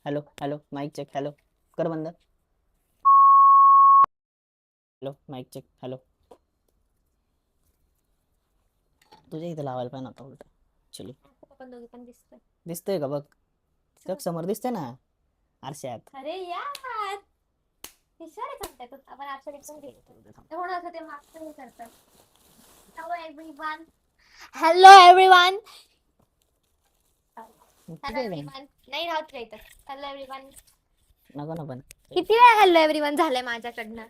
Hello hello mike check. Hello कर बंद. Hello mike check. Hello तुझ्या इथे लावायला पाहिजे नव्हता उलट. चलो आपण दोघे पण दिसतोय. दिसतोय का बघ. बघ समोर दिसतंय ना आरशात. अरे यार विचार सांगताय तू आपण आजच्या दिवसात एवढं असं ते मागचं हे करतात. हॅलो एव्हरीवन नाही राहत रे इथं. हॅलो एव्हरीवन नको ना पण किती वेळा हॅलो एव्हरीवन झालंय माझ्याकडनं.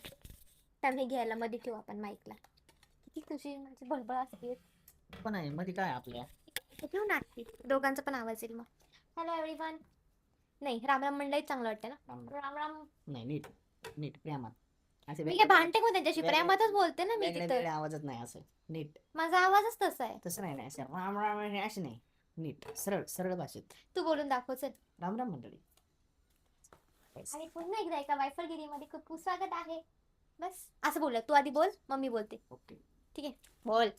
त्यामुळे घ्यायला मध्ये ठेवू आपण माईकला. किती तुझी माझी बळबळ असते पण आहे मध्ये काय आपल्या ठेवू नाटकी दोघांचा पण आवाज येईल मग. हॅलो एव्हरीवन नाही राम राम म्हणलंय चांगलं वाटतं ना. राम राम नाही नीट नीट प्रेमात असे मी काय भांडते कोण त्यांच्याशी प्रेमातच बोलते ना मी वेगळे तिथं. आवाजच नाही असं नीट. माझा आवाजच तसा आहे. तसं नाही असं राम राम हे असे नाही. नीट सरळ सरळ भाषेत तू बोलून दाखव चल. राम राम मंडळी. आणि पुन्हा एकदा एका वायफळगिरीमध्ये खूप खूप स्वागत आहे. बस असं बोल तू आधी बोल मग मी बोलते. ओके ठीक आहे बोल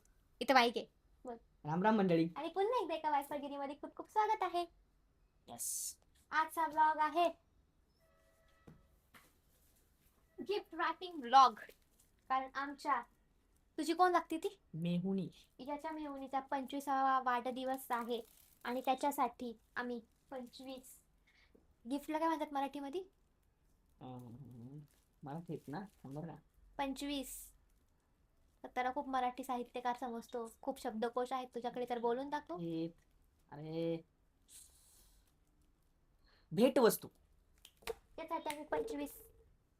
इथं माईक आहे. बोल राम राम मंडळी. आणि पुन्हा एकदा एका वायफळगिरीमध्ये खूप खूप स्वागत आहे. यस आजचा ब्लॉग आहे गिफ्ट रॅपिंग ब्लॉग. कारण आमच्या तुझी कोण लागते ती मेहुणी. याच्या मेहुणीचा 25वा वाढदिवस आहे आणि त्याच्यासाठी आम्ही 25 गिफ्टला काय म्हणतात मराठीमध्ये मराठीत ना बरं का 25 तर त्याला खूप मराठी साहित्यकार समजतो. खूप शब्दकोश आहेत तुझ्याकडे तर बोलून दाखव. अरे भेटवस्तू त्यासाठी आम्ही 25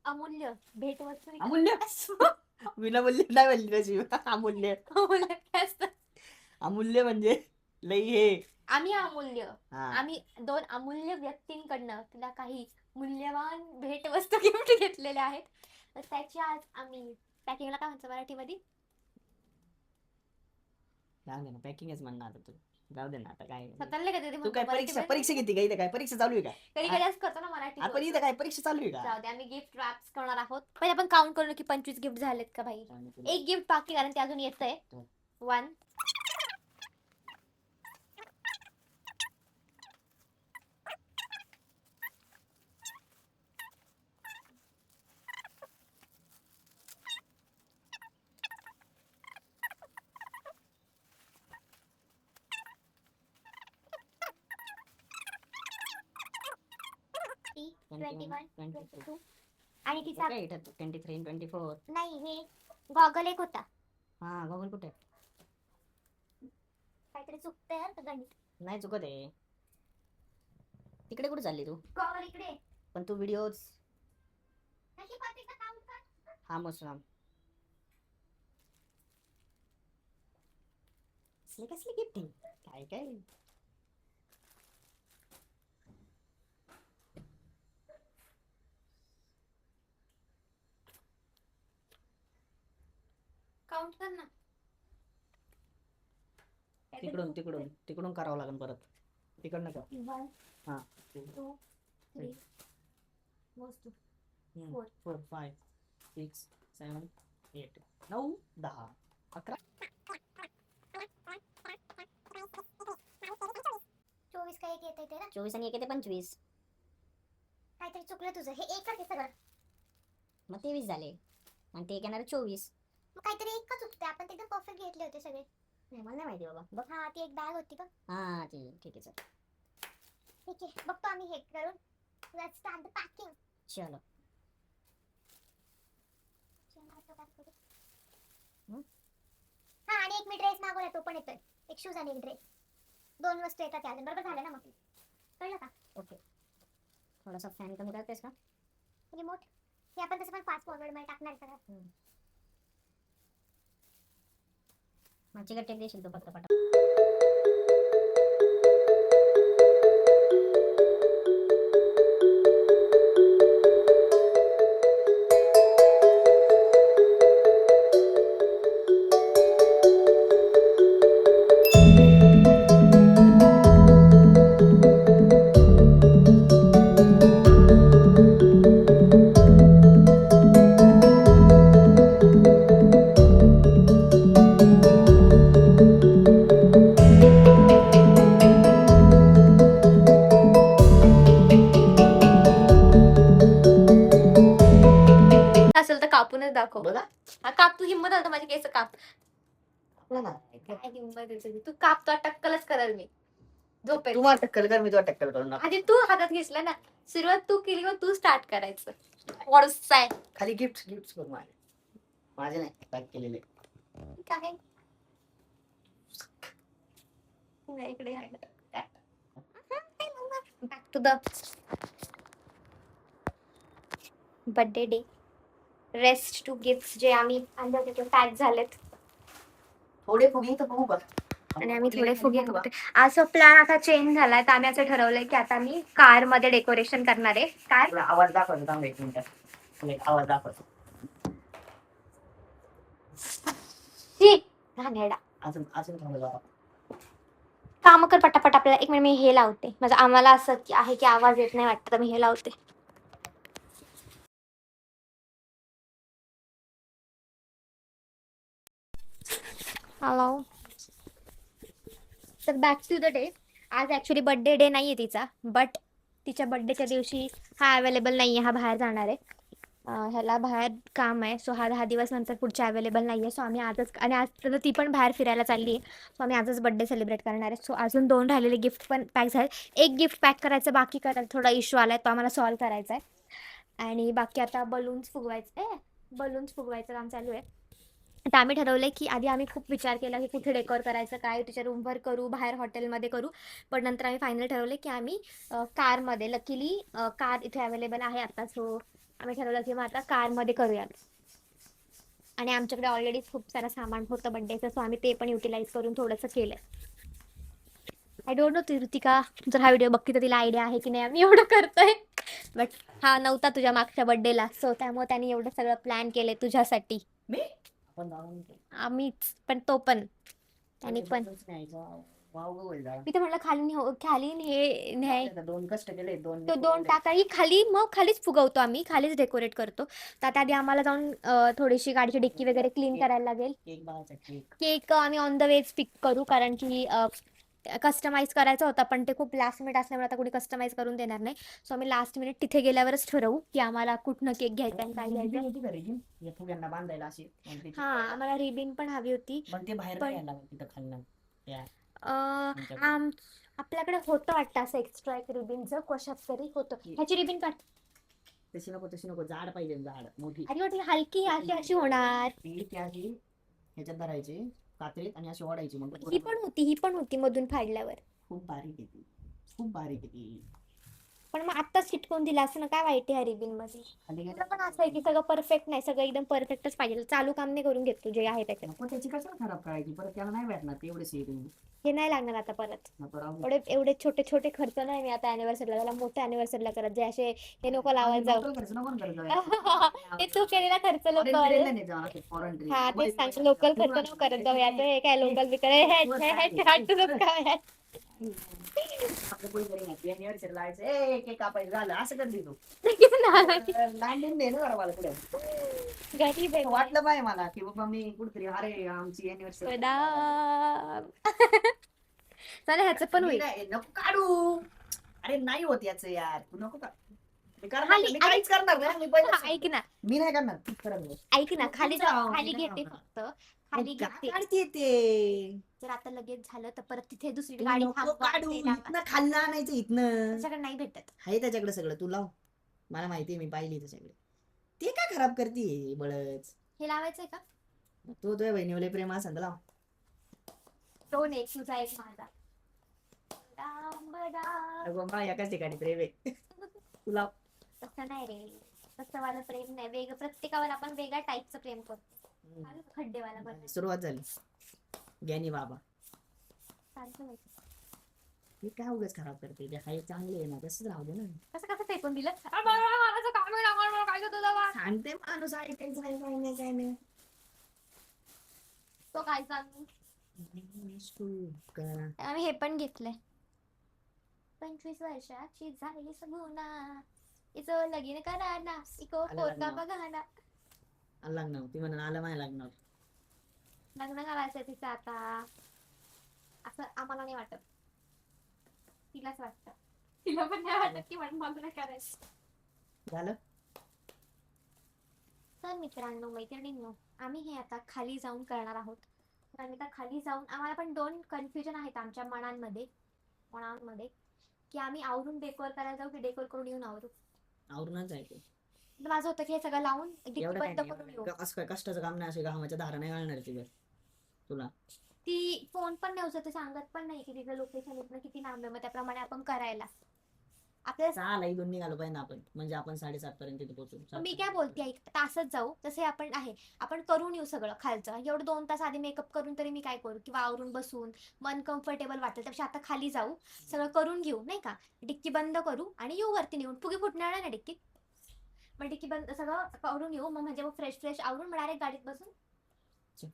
अमूल्य भेटवस्तू अमूल्य विनामूल्य नाही म्हणली तशी. अमूल्य अमूल्य काय असतं? अमूल्य म्हणजे लई हे आम्ही अमूल्य हा आम्ही 2 अमूल्य व्यक्तींकडनं तिला काही मूल्यवान भेटवस्तू गिफ्ट घेतलेल्या आहेत. तर त्याची आज आम्ही पॅकिंगला काय म्हणतो मराठीमध्ये जाऊ दे ना पॅकिंगच म्हणणार आता तू. जाऊ दे ना आता काय स्वतःला कधी तू काय परीक्षा परीक्षा घेते का इथे काय परीक्षा चालू आहे का कधी कधी असं करतो ना मराठी आपण इथे काय परीक्षा चालू आहे का. जाऊ दे आम्ही गिफ्ट रॅप्स करणार आहोत. पहिले आपण काउंट करू की 25 गिफ्ट झालेत का भाई. एक गिफ्ट बाकी कारण ते अजून येतंय. 1 21 22 आणि तिचा 23 24 नाही हे गॉगल एक होता. हा गॉगल कुठे काहीतरी चुकतंय यार का गणित नाही चुकत आहे. तिकडे कुठे चालली तू. गॉगल इकडे पण तू व्हिडिओज कशी पत्रिका काउंट कर. हा मसराम असले कसले गिफ्ट काय काय काउंट कर ना. तिकडून तिकडून तिकडून करावं लागेल परत तिकडनं का 1 हा 2 3 4 4 5 6 7 8 9 10 11 24 का एक येते ना 24 आणि 1 येते 25 काहीतरी चुकलं तुझं हे एक आहे सगळं मग 23 झाले आणि ते एक येणार 24. मग काहीतरी एक का चुकते आपण ते एकदम परफेक्ट घेतले होते सगळे. नाही मला नाही माहिती बाबा बघ. हा ती एक बॅग होती बघ. हा ठीक आहे चल ठीक आहे बघतो आम्ही हे करून. Let's start the packing. चलो हा आणि एक मी ड्रेस मागवला तो पण येतोय. एक शूज आणि एक ड्रेस 2 वस्तू येतात त्याला बरोबर झालं ना मग कळलं का. ओके थोडासा फॅन कमी करतेस का. रिमोट हे आपण तसं पण फास्ट फॉरवर्ड मध्ये टाकणार सगळं. माझी गट्टे देशील तो फक्त पटा. मध्ये दाखव. बघा हा काप, तू हिंमत आलं तर माझे केस काप. आपला ना काय हिंमत आहे तुझी? तू काप, तो टक्कलच करेल मी झोपेत. तू मला टक्कल कर, मी तुला टक्कल करून दाखवतो. आधी तू हातात घेतलं ना, सुरुवात तू केली, मग तू स्टार्ट करायचं. व्हॉट्स आहे खाली गिफ्ट करू माझे नाही पॅक केलेले. काय इकडे back to the birthday day. Rest to gift जे आम्ही आणले होते ते पॅक झालेत थोडे फुगे तर बघू का, आणि आम्ही थोडे फुगे होते. आज प्लॅन आता चेंज झालाय, तर आम्ही असं ठरवलंय की आता मी कार मध्ये डेकोरेशन करणार आहे. काय तुला आवाज दाखवतो, थांब 1 मिनिट. तुला एक आवाज दाखवतो. घाणेरडा. अजून थांब जरा. काम कर पटापट. आपल्याला 1 मिनिट, मी हे लावते. म्हणजे आम्हाला असं आहे की आवाज येत नाही वाटतं, तर मी हे लावते. हॅलो. तर बॅक टू द डे. आज ॲक्च्युली बर्थडे डे नाही आहे तिचा, बट तिच्या बर्थडेच्या दिवशी हा अवेलेबल नाही आहे, हा बाहेर जाणार आहे. ह्याला बाहेर काम आहे, सो हा 10 दिवस नंतर पुढच्या अवेलेबल नाही आहे. सो आम्ही आजच, आणि आज तर ती पण बाहेर फिरायला चालली आहे, सो आम्ही आजच बर्थडे सेलिब्रेट करणार आहे. सो अजून 2 राहिलेले गिफ्ट पण पॅक झाले. एक गिफ्ट पॅक करायचं बाकी, करायला थोडा इश्यू आला आहे, तो आम्हाला सॉल्व्ह करायचा आहे. आणि बाकी आता बलून्स फुगवायचं काम चालू आहे. तर आम्ही ठरवलं की आधी आम्ही खूप विचार केला की कुठे डेकोर करायचं, काय तिच्या रूमवर करू, बाहेर हॉटेलमध्ये करू. पण नंतर आम्ही फायनल ठरवलं की आम्ही कारमध्ये, लकीली कार इथे अवेलेबल आहे आता, सो आम्ही ठरवलं की मग आता कारमध्ये करूयात. आणि आमच्याकडे ऑलरेडी खूप सारं सामान होतं बड्डेचं, सो आम्ही ते पण युटिलाइज करून थोडंसं केलं. आय डोंट नो ऋतिका जर हा व्हिडिओ बघती तर तिला आयडिया आहे की नाही आम्ही एवढं करतोय, बट हा नव्हता तुझ्या मागच्या बड्डेला, सो त्यामुळे त्यांनी एवढं सगळं प्लॅन केलंय तुझ्यासाठी. मी आपण जाऊन आम्हीच पण, तो पण त्यांनी पण. वाव बोल जा. मी तर म्हटलं खाली हे न्याय. 2 कष्ट केले, 2 तो 2 टाकाही खाली, मग खालीच फुगवतो आम्ही, खालीच डेकोरेट करतो. तर आता आधी आम्हाला जाऊन थोडीशी गाडीची डिक्की वगैरे क्लीन करायला लागेल. केक बाळाचा केक. केक आम्ही ऑन द वेज पिक करू, कारण की कस्टमाइज करायचा होता, पण ते खूप लास्ट मिनिट असल्यामुळे आता कोणी कस्टमाइज करून देणार नाही. सो आम्ही लास्ट मिनिट तिथे गेल्यावरच ठरवू की आम्हाला कुठनं केक घ्यायचा आणि काय घ्यायचं. होती का रेजिन या फुग्यांना बांधायला अशी? हा, आम्हाला रिबिन पण हवी होती. पण ते बाहेर पण- नाही यायला तिथं खालनं त्या आपल्याकडे होतं वाटतं असं एक्स्ट्रा एक रिबिनचं, कशात तरी होतं. ह्याची रिबिन काढ. तशी नको, जाड पाहिजे, जाड मोठी. अरे वाटली हलकी अशी होणार. ती अशी ह्याच्यात धरायची कात्रीत आणि अशी ओढायची, मग ही पण होती मधून फाडल्यावर. खूप बारीक आहे ती. पण मग आत्ताच चिटकून दिला असं ना, काय वाईट आहे रिबिन मध्ये. तुला पण असं आहे की सगळं परफेक्ट नाही, सगळं एकदम परफेक्टच पाहिजे. चालू काम नाही करून घेत तू जे आहे त्याच्यात. नको त्याची कशाला खराब करायची, परत त्याला नाही भेटणार तेवढेच येईल. हे नाही लागणार आता परत. एवढे छोटे छोटे खर्च नाही मी आता अॅनिव्हर्सरीला, त्याला मोठ्या अॅनिव्हर्सरीला करत जे असे हे नको लावायला जाऊ. ते तू केलेला खर्च लोक. हा तेच सांग, लोकल खर्च नको करत जाऊ. याचं हे काय लोकल बिकर वाटलं पाहिजे मला की बाबा मी कुठेतरी, अरे आमची अॅनिव्हर्सरी चालेल. ह्याचं पण होईल. नको काढू. अरे नाही होत याच यार, तू नको का. मी काहीच करणार नाही. ऐक ना, मी नाही करणार. ऐक ना, खाली घेते फक्त. खाली घेते ते. जर आता लगेच झालं तर परत तिथे दुसरी गाडी काढू. इथनं खाल्लं आणायचं, इथनं त्याच्याकडे नाही भेटत. आहे त्याच्याकडे सगळं. तू लाव, मला माहितीये, मी पाहिली त्याच्याकडे. ते काय खराब करते बळच. हे लावायचंय का? तो तुझ्या बहिणीवले प्रेम असेल तर लाव. दोन एक तुझा एक माझा. एकाच ठिकाणी प्रेम आहे. तू लाव. तसं नाही रे, तसं वाला प्रेम नाही. प्रत्येकावर आपण वेगळ्या टाईपचं प्रेम करतो. खड्डेवाला पण सुरुवात झाली. ज्ञानी बाबा हे काय उगाच खराब करते. काही चांगले आहे ना, तसंच राहू दे ना. कसं फेकून दिलं. सांगते माणूस, ऐकायचं काय नाही. तो काय सांगू. आम्ही हे पण घेतलंय. 25 वर्षाची झाली सगुना, इचो लगीन करा ना, इको पोरगा बघा ना. लग्न ती म्हणून आलं माझ्या लग्नावर. लग्न करायचं तिचं आता, असं आम्हाला नाही वाटत. तिलाच वाटतं. तिला पण नाही वाटत की मला नाही करायचं. झालं. तर मित्रांनो मैत्रिणींनो, आम्ही हे आता खाली जाऊन करणार आहोत. तर आम्ही आता खाली जाऊन आम्हाला पण दोन कन्फ्युजन आहेत आमच्या मनांमध्ये की आम्ही आवरून डेकोर करायला जाऊ की डेकोर करून येऊन आवरू. आवरूनच जायचं. तर माझं होतं की हे सगळं लावून डिक्की एवढं काय बंद नाही, करून एवढं येऊ. नाही. असं काय कष्टाचं काम नाही, असे घामाच्या धारा नाही घालणार तिला तुला. ती फोन पण नाही उचलत, सांगत पण नाही की तिचं लोकेशन इथनं किती लांब आहे, मग त्याप्रमाणे आपण करायला आपल्याला. सहाला इथून निघालो पाहिजे ना आपण, म्हणजे आपण 7:30 पर्यंत तिथे पोहोचू. मग मी काय बोलते ऐक, तासच जाऊ जसे आपण आहे, आपण करून येऊ सगळं खालचं. एवढं 2 तास आधी मेकअप करून तरी मी काय करू, किंवा आवरून बसून मन कम्फर्टेबल वाटेल त्यापेक्षा आता खाली जाऊ, सगळं करून घेऊ नाही का. डिक्की बंद करू आणि येऊ वरती नेऊन. फुगे फुटणार नाही ना डिक्कीत. मग डिक्की बंद सगळं करून येऊ, मग म्हणजे मग फ्रेश आवरून मग डायरेक्ट गाडीत बसून. चल.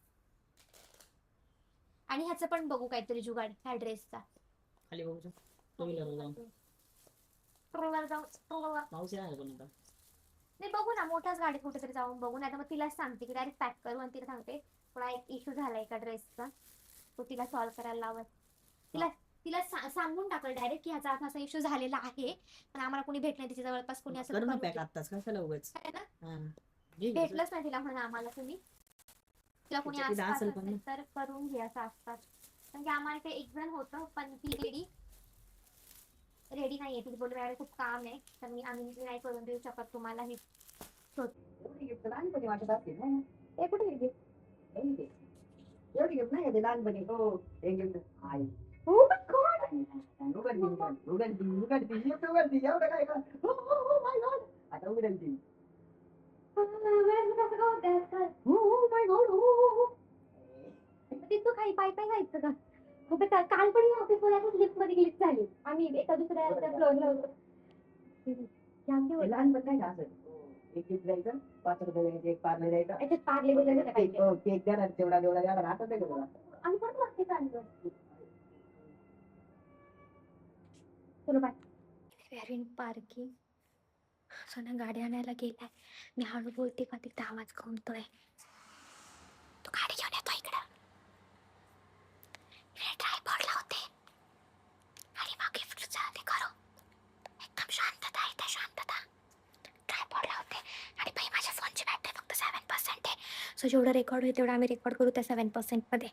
आणि ह्याचं पण बघू काहीतरी जुगाड ह्या ड्रेसचा. खाली बघू टू व्हीलर जाऊन. पाऊस आहे पण आता. नाही बघू ना, मोठ्याच गाडीत कुठेतरी जाऊन बघू. नाही तर मग तिलाच सांगते की डायरेक्ट पॅक करू आणि तिला सांगते थोडा एक इश्यू झाला एका ड्रेसचा, तो तिला सॉल्व्ह करायला लावत. तिला सांगून टाकलं डायरेक्ट की ह्याचा असा इश्यू झालेला आहे, पण आम्हाला कोणी भेट नाही तिच्या जवळपास, कोणी असं कर ना करू पॅक दे. आत्ताच, कशाला उगाच. है ना? हा. घे घे. भेटलंच नाही तिला म्हणा आम्हाला कोणी. तिला कोणी तिच्या तिथं आसपास असेल पण असेल तर करून घे असं असतात. कारण की आम्हाला ते एक जण होतं पण ती रेडी नाहीये. ती बोलली माझ्याकडे खूप काम आहे, तर आम्ही नाही करून देऊ शकत तुम्हाला हे. लहानपणी वाटत असेल ना. ए कुठे गेली? एवढी गिफ्ट नाही घेतली लहानपणी. हो एक gift I. Oh my God! उघडती एवढं काय का? Oh my God. आता उघडती. कसं का होतंय आजकाल? Oh my God. तिथं काही पाय जायचं का? हो पण काल पण ऑफिस मध्ये लिफ्ट मध्ये ग्लिच झाली. आम्ही एका दुसऱ्या फ्लोअरला होतो. लहानपण नाही का असं? एक गिफ्ट द्यायचं, 5 रुपये द्यायचे, एक पार्ले द्यायचं. याच्यात पार्ले वगैरे पाहिजे. केक देणार तेवढा देणार आता ते का तुला? आम्ही पण मागते चाललो. चलो बाय. Wear parking. सोना गाडी आणायला गेलाय. मी हळू बोलते का तिथे आवाज घुमतोय. तो गाडी घेऊन येतो इकडं. ट्रायपॉड लावते आणि मग गिफ्टचा ते करू. एकदम शांतता इथे, शांतता. ट्रायपॉड लावते आणि बाई माझ्या फोनची बॅटरी फक्त 7% आहे. सो जेवढं रेकॉर्ड होईल तेवढं आम्ही रेकॉर्ड करू त्या 7% मध्ये.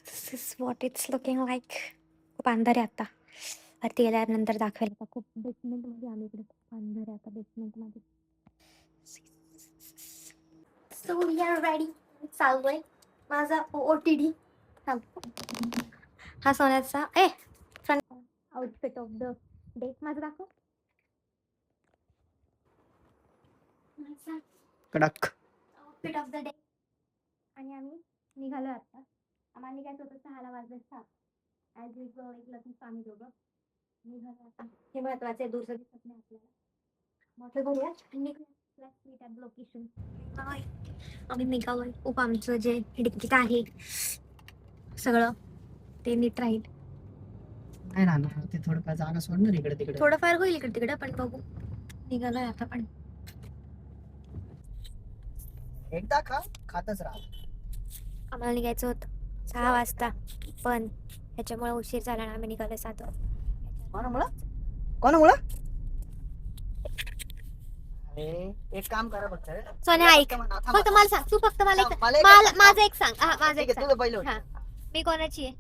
This is what it's looking like. खूप अंधार आहे आता. वरती गेल्यानंतर दाखवेल आता. खूप बेसमेंट मध्ये आम्ही इकडे, खूप अंधार आहे आता बेसमेंट मध्ये. So we are ready. चाललोय माझा OOTD. हा सोन्याचा front outfit of the day माझं दाखव. माझा कडक. Outfit of the day. आणि आम्ही निघालो आता. आम्हाला निघायचं होतं 6 वाजता. ॲज युजल एक लग्न आम्ही दोघं निघालो आता. हे महत्वाचं आहे, दूरचं दिसत नाही आपल्याला. मोठं करूया आणि निघूया लोकेशन. आम्ही निघालोय. खूप आमचं जे डिक्कीत आहे सगळं ते नीट राहील. नाही राहणार ते, थोडंफार जागा सोडणार इकडे तिकडे. थोडंफार होईल इकडे तिकडे, पण बघू. निघालोय आता पण. एकदा खातच राहा. आम्हाला निघायचं होतं 6 वाजता, पण ह्याच्यामुळे उशीर झाला ना. आम्ही निघालोय 7 वाजता. कोणामुळं? अरे एक काम करा फक्त. सोन्या ऐक, फक्त मला सांग. तू फक्त मला माझं एक सांग. माझं एक सांग. तुझं पहिलं. हा. मी कोणाची आहे?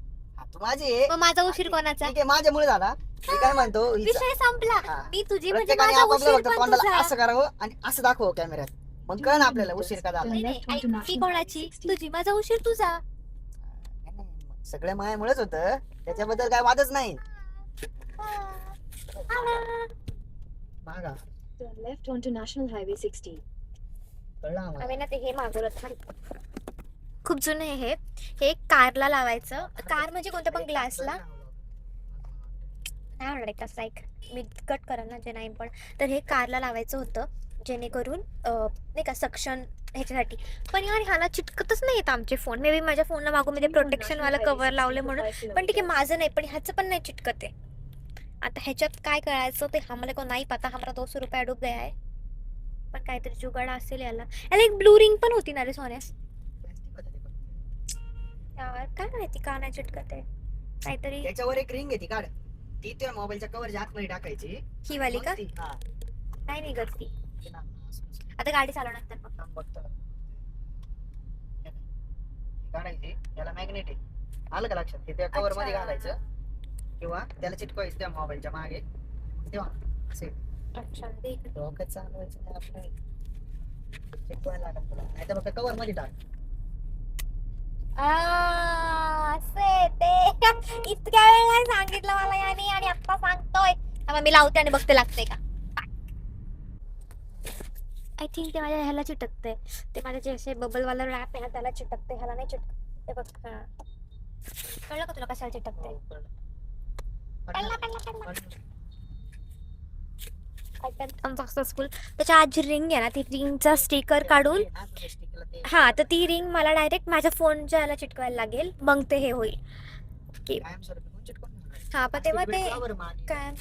तू माझी आहे. मग माझा उशीर कोणाचा? ठीक आहे, माझ्यामुळे झाला. मी काय म्हणतो, विषय संपला. हा. मी तुझी म्हणजे प्रत्येकाने माझा आपापलं उशीर फक्त पण तोंडाला तुझा. असं करावं आणि असं दाखव कॅमेऱ्यात, मग कळ ना आपल्याला उशीर का झाला. नाही, ऐक, मी कोणाची? तुझी. माझा उशीर तुझा. सगळ्या मायामुळेच होत, त्याच्याबद्दल काय वादच नाही. मागा Turn left onto National Highway 60. कळलं आम्हाला. आम्ही ना ते हे मागवलं. खूप जुनं आहे हे कारला लावायचं. कार म्हणजे कोणत्या पण ग्लासला नाही होणार एक लाईक मी कट करेन ना जे नाही पण. तर हे कारला लावायचं होतं जेणेकरून नाही का सक्शन ह्याच्यासाठी. पण यार ह्याला चिटकतच नाही येत आमचे फोन. मे बी माझ्या फोनला मागून मी ते प्रोटेक्शन वाला कव्हर लावले म्हणून. पण ठीक आहे माझं नाही पण ह्याचं पण नाही चिटकत आहे. आता ह्याच्यात काय करायचं ते आम्हाला को नाही पता. हमारा 200 रुपये डूब गया है. पण काहीतरी जुगाड असेल याला. याला एक ब्लू रिंग पण होती ना रे सोन्या. यार काय माहिती का नाही चिटकत आहे काहीतरी. त्याच्यावर एक रिंग आहे ती काढ. ती त्या मोबाईलच्या कव्हरच्या आतमध्ये टाकायची. ही वाली का हा नाही निघत ती. आता गाडी चालवणार मग बघतो काढायची. याला मॅग्नेट आहे, आलं का लक्षात? ते त्या कव्हर मध्ये घालायचं किंवा त्याला चिटकवायचं त्या मोबाईलच्या मागे तेव्हा असे. अच्छा डोकं चालवायचं नाही आपलं, चिटकवायला लागेल तुला. नाही तर फक्त कव्हर मध्ये टाक. असे ते इतक्या वेळ नाही सांगितलं मला याने आणि आता सांगतोय. मी लावते आणि बघते लागते का. आय थिंक ते माझ्या ह्याला चिटकते. ते माझ्या जे असे बबल वाला रॅप आहे ना त्याला चिटकते, ह्याला नाही चिटकत. ते बघ कळलं का तुला कशाला चिटकते? सक्सेसफुल. त्याच्या आज जी रिंग आहे ना ती रिंगचा स्टिकर काढून हा तर ती रिंग मला डायरेक्ट माझ्या फोनच्या याला चिटकवायला लागेल मग ते हे होईल. हा पण तेव्हा ते काय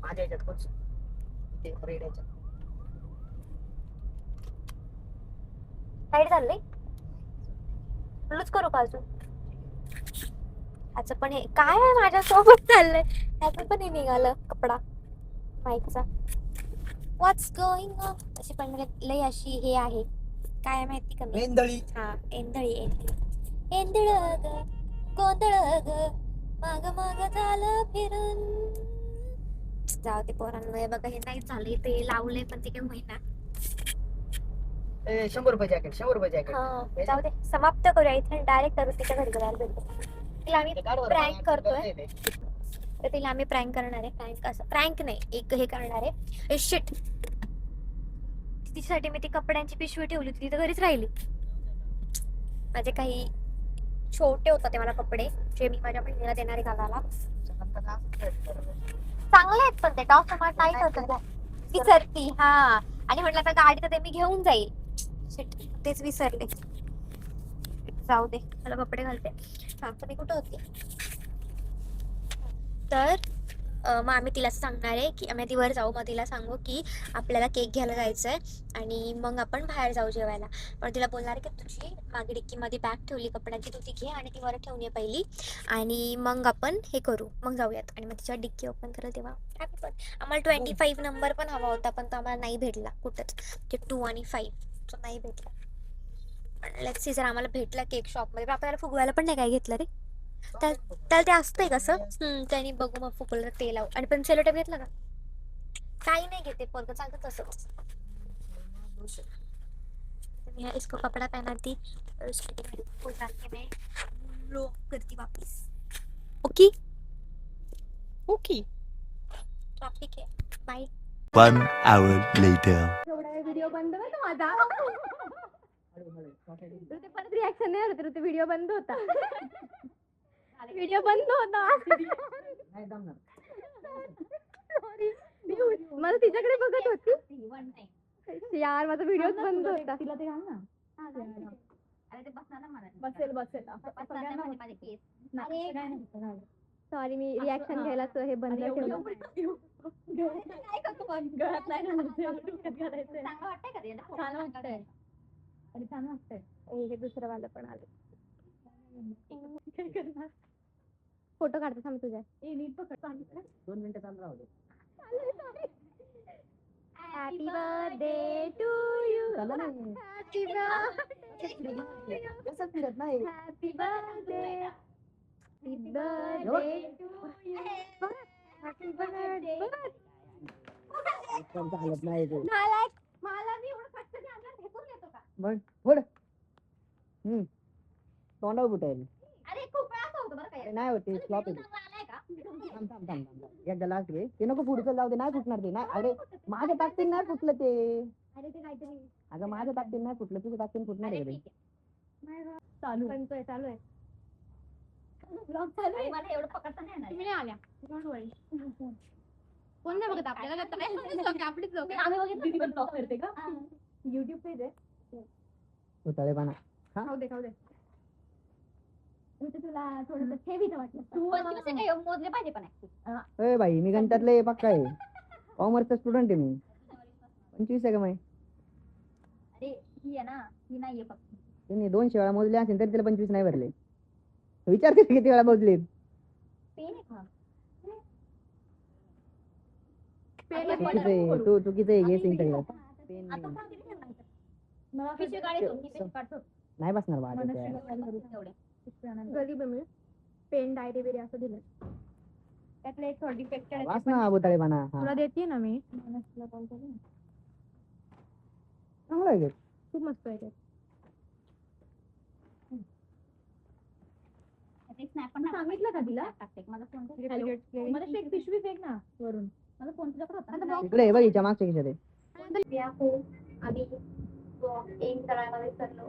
माझ्या ह्याच्यात साईड चाललंय लूज करू का अजून? अच्छा पण हे काय आहे माझ्यासोबत चाललंय ह्याचं पण हे निघालं कपडा माईकचा. व्हॉट्स गोइंग ऑन. अशी पण लई अशी हे आहे काय माहिती का मी. एंधळी. हा एंधळी एंधळ ग गोंधळ ग माग माग झालं फिरून. जाऊ ते पोरांमुळे बघा हे नाही झाले ते लावले पण ते काही होईना. 100 रुपये जॅकेट, 100 रुपये जॅकेट. हा जाऊ दे समाप्त करूया इथे डायरेक्ट करू तिच्या घरी जायला भेटतो. तिला आम्ही प्रँक करतोय तर तिला आम्ही प्रँक करणार आहे. प्रँक असं प्रँक नाही एक हे करणार आहे. शिट तिच्यासाठी मी ती कपड्यांची पिशवी ठेवली होती ती तर घरीच राहिली. माझे काही छोटे होतात ते मला कपडे जे मी माझ्या बहिणीला देणार आहे घालायला. चांगले आहेत पण ते टॉप मला टाईट होतं विसरती. हा आणि म्हटलं आता गाडी तर ते मी घेऊन जाईल. शिट तेच विसरले. जाऊ दे मला कपडे घालते. हा तर मी कुठं होती तर मग आम्ही तिला सांगणार आहे की आम्ही ती वर जाऊ. मग तिला सांगू की आपल्याला केक घ्यायला जायचं आहे आणि मग आपण बाहेर जाऊ जेवायला. पण तिला बोलणार की तुझी मागे डिक्कीमध्ये बॅग ठेवली कपड्याची तू ती घे आणि ती वर ठेवून ये पहिली आणि मग आपण हे करू मग जाऊयात. आणि मग तिच्या डिक्की ओपन करेल तेव्हा पण आम्हाला 25 नंबर पण हवा होता पण तो आम्हाला नाही भेटला कुठंच. ते 2 आणि 5 तो नाही भेटला. लेट्स सी जर आम्हाला भेटला केक शॉपमध्ये पण आपल्याला फुगवायला पण नाही काय घेतलं रे. त्याला ते असतंय कसं त्याने बघू मग फुकलं ते लावू. आणि पण सेलो टेप घेतला का काही नाही घेते पोरगं चालतं तसंच. मैं इसको कपड़ा पहनाती और उसको मैं लॉक करती वापस. ओके ओके ट्रॅफिक आहे. बाय. 1 hour later. एवढा व्हिडिओ बंद होता माझा. ते परत रिॲक्शन नाही होत रे. व्हिडिओ बंद होता. व्हिडिओ बंद होता. सॉरी मला तिच्याकडे बघत होती यार माझा व्हिडिओ बंद होता. तिला ते घाल ना. अरे ते बसेल सॉरी मी रिॲक्शन घ्यायला हे बंद ठेवलं. हे दुसरं वालं पण आलं. फोटो काढतो थांब तुझ्या. 2 मिनिटं चालू राहू दे. Happy birthday to you. Happy birthday कसं फिरत नाही. Happy birthday happy birthday to you. Happy birthday चालत नाही ते. मला मी एवढं कष्ट आणलं फेकून देतो का. मग पुढ तोंडावर फुटेल. अरे खूप वेळा असं होतं बरं काय. अरे नाही होते फ्लॉप येते. आलाय का? थांब थांब थांब थांब एकदा लास्ट घे ते नको पुढचं जाऊ दे नाही फुटणार ते नाही अरे माझ्या ताकदीने नाही फुटलं ते अरे ते काहीतरी अगं माझ्या ताकदीने नाही फुटलं तुझ्या ताकदीने फुटणार आहे अरे का ते? ठीक आहे. चालू आहे. ब्लॉग चालू आहे. मला एवढं पकडता नाही येणार. तुम्ही नाही आल्या. कोण नाही बघत आपल्याला तर काय आपलीच लोक आम्ही बघितलं ब्लॉग करते का युट्यूब पेज आहे. उताळेपणा खाऊ दे तुला थोडंसं हेवीच वाटलं. तू मोजले पाहिजे पण ए भाई मी गणितातले पक्का आहे कॉमर्सचा स्टुडंट आहे मी 25 आहे का माही अरे ही आहे ना ही नाहीये फक्त त्यांनी 200 वेळा मोजले असेल तरी त्याला 25 नाही भरले विचारते किती वेळा मोजले पेन आहे का चुकीचं आहे तू चुकीचं आहे गेसिंग सगळं पेन मला पिशवी काढतो मी पेन काढतो नाही बसणार बा गरीब आहे मी पेन डायरी बिरी असं दिलं त्यातलं एक थोडी डिफेक्टेड वाच ना उताळेपणा तुला देते ना मी चांगलं आहे खूप मस्त आहे सांगितलं का तिला मला एक पिशवी फेक ना वरून मला फोन तुझ्याकडे होता इकडे आहे बघ हिच्या मागच्या खिशात आहे. आम्ही एक तळामध्ये सरलो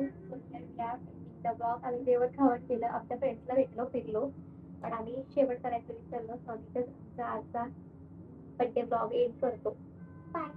ब्लॉग आम्ही जेवण खावण केलं आमच्या फ्रेंड्सला भेटलो फिरलो पण आम्ही शेवट करायचं विसरलो सॉरी आजचा बड्डे ब्लॉग एंड करतो बाय